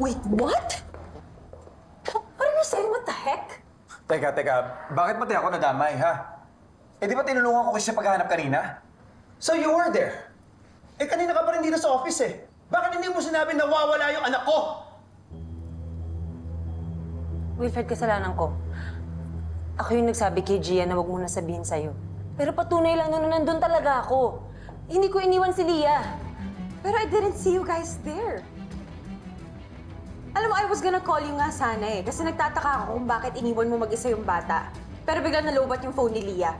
Wait, what? What are you saying? What the heck? Teka. Bakit pati ako nadamay, ha? Eh, di ba tinulungan ko kasi sa paghahanap kanina? So you were there? Eh, kanina ka pa rin dito sa office eh. Bakit hindi mo sinabi na nawawala yung anak ko? Wilfred, kasalanan ko. Ako yung nagsabi kay Gia na wag mo na sabihin sa'yo. Pero patunay lang na nandun talaga ako. Hindi ko iniwan si Leah. Pero I didn't see you guys there. Alam mo, I was gonna call you nga sana eh. Kasi nagtataka ako kung bakit iniwan mo mag-isa yung bata. Pero biglang nalobat yung phone ni Leah.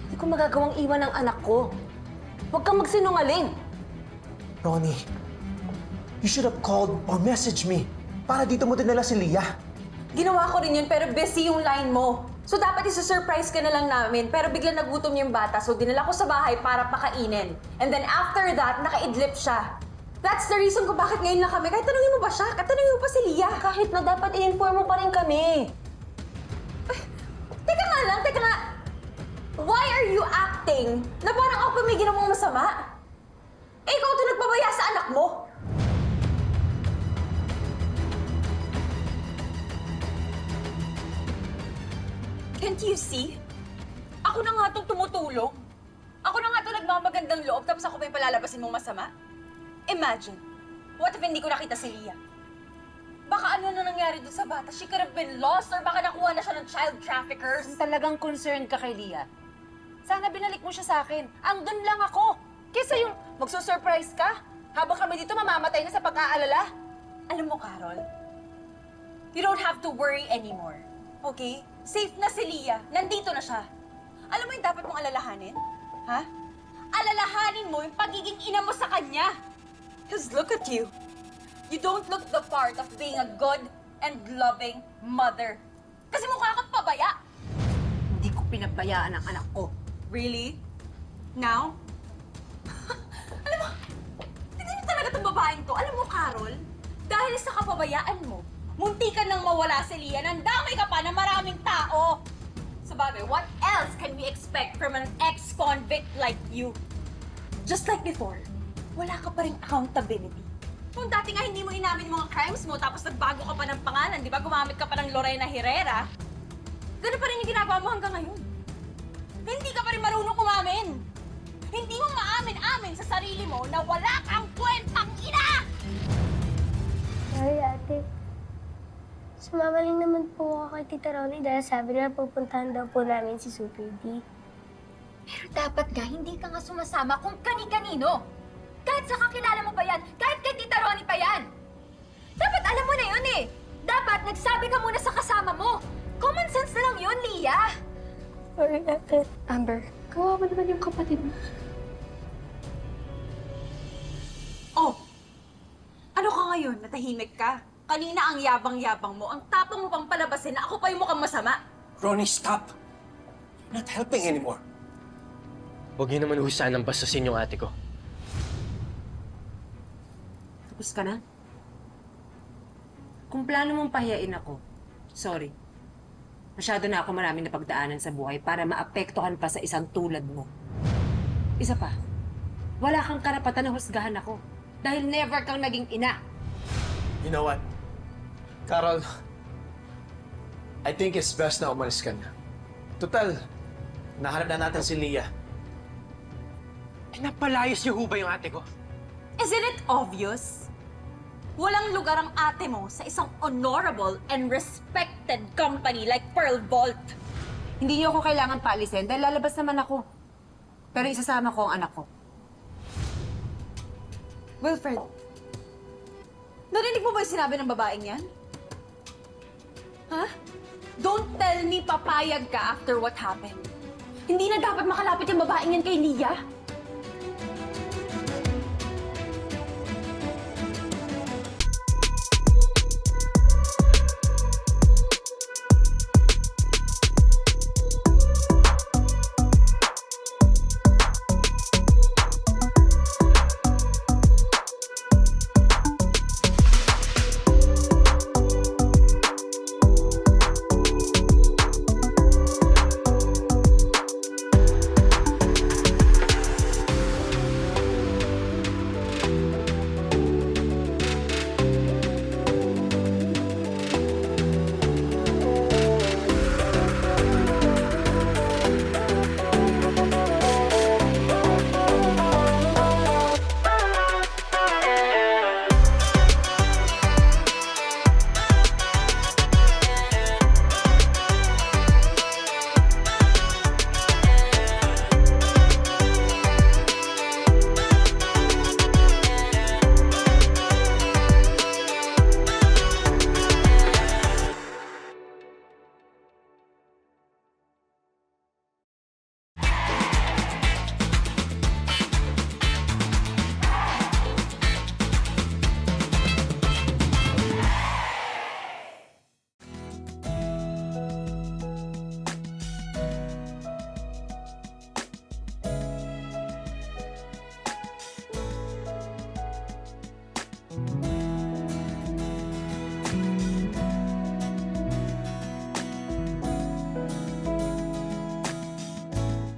Hindi ko magagawang iwan ang anak ko. Huwag kang magsinungaling. Ronnie, you should have called or messaged me para dito mo dinala si Leah. Ginawa ko rin yun, pero busy yung line mo. So dapat isa-surprise ka na lang namin, pero biglang nagutom yung bata, so dinala ko sa bahay para pakainin. And then after that, nakaidlip siya. That's the reason kung bakit ngayon lang kami. Kahit tanungin mo ba siya? Kahit tanungin mo pa si Leah. Kahit na dapat i-inform mo pa rin kami. Ay, teka nga. Why are you acting na parang ako may ginawang masama? Eh, ikaw ito nagpabaya sa anak mo. Can't you see? Ako na nga itong tumutulong. Ako na nga itong nagmamagandang loob tapos ako pa yung palalabasin mong masama? Imagine, what if hindi ko nakita si Leah? Baka ano na nangyari doon sa bata? She could have been lost or baka nakuha na siya ng child traffickers. Kung talagang concerned ka kay Leah, sana binalik mo siya sa akin. Andun lang ako. Kesa yung magsusurprise ka, habang kami dito mamamatay na sa pag-aalala. Alam mo, Carol, you don't have to worry anymore. Okay? Safe na si Leah. Nandito na siya. Alam mo yung dapat mong alalahanin? Ha? Alalahanin mo yung pagiging ina mo sa kanya. Because look at you. You don't look the part of being a good and loving mother. Kasi mukha kang pabaya. Hindi ko pinabayaan ang anak ko. Really? Now? Alam mo, tignan mo talaga itong babaeng to. Alam mo, Carol, dahil sa kapabayaan mo, munti ka nang mawala si Leah, nandamay ka pa ng maraming tao. Sabagay, what else can we expect from an ex-convict like you? Just like before, wala ka pa rin accountability. Kung dati nga hindi mo inamin yung mga crimes mo, tapos nagbago ka pa ng pangalan, di ba? Gumamit ka pa ng Lorena Herrera. Ganun pa rin yung ginagawa mo hanggang ngayon. Hindi ka pa rin marunong umamin. Hindi mo maamin-amin sa sarili mo na wala kang kwentang ina! Sorry, ate. Sumama lang naman po ako kay Tita Ronnie dahil sabi na pupuntahan daw po namin si Super D. Pero dapat nga, hindi ka nga sumasama kung kani-kanino. Kahit sa kakilala mo pa yan, kahit kay Tita Ronnie pa yan. Dapat alam mo na yun eh. Dapat nagsabi ka muna sa kasama mo. Common sense na lang yun, Leah. Sorry, ate. Amber, kawawa naman yung kapatid mo. Oh! Ano ka ngayon? Natahimik ka? Kanina ang yabang-yabang mo. Ang tapang mo pang palabasin na ako pa yung mukhang masama. Ronnie, stop! You're not helping anymore. Huwag niyo naman husahan ng bastusin yung ate ko. Tapos ka na? Kung plano mong pahiyain ako, sorry. Masyado na ako maraming napagdaanan sa buhay para maapektuhan pa sa isang tulad mo. Isa pa, wala kang karapatan na husgahan ako dahil never kang naging ina. You know what? Carol, I think it's best na umalis ka na. Total, nahanap na natin si Leah. Pinapalayas niyo ho ba yung ate ko? Isn't it obvious? Walang lugar ang ate mo sa isang honorable and respected company like Pearl Vault. Hindi niyo ako kailangan paalisin dahil lalabas naman ako. Pero isasama ko ang anak ko. Wilfred, narinig mo ba yung sinabi ng babaeng yan? Ha? Don't tell me papayag ka after what happened. Hindi na dapat makalapit yung babaeng yan kay Leah.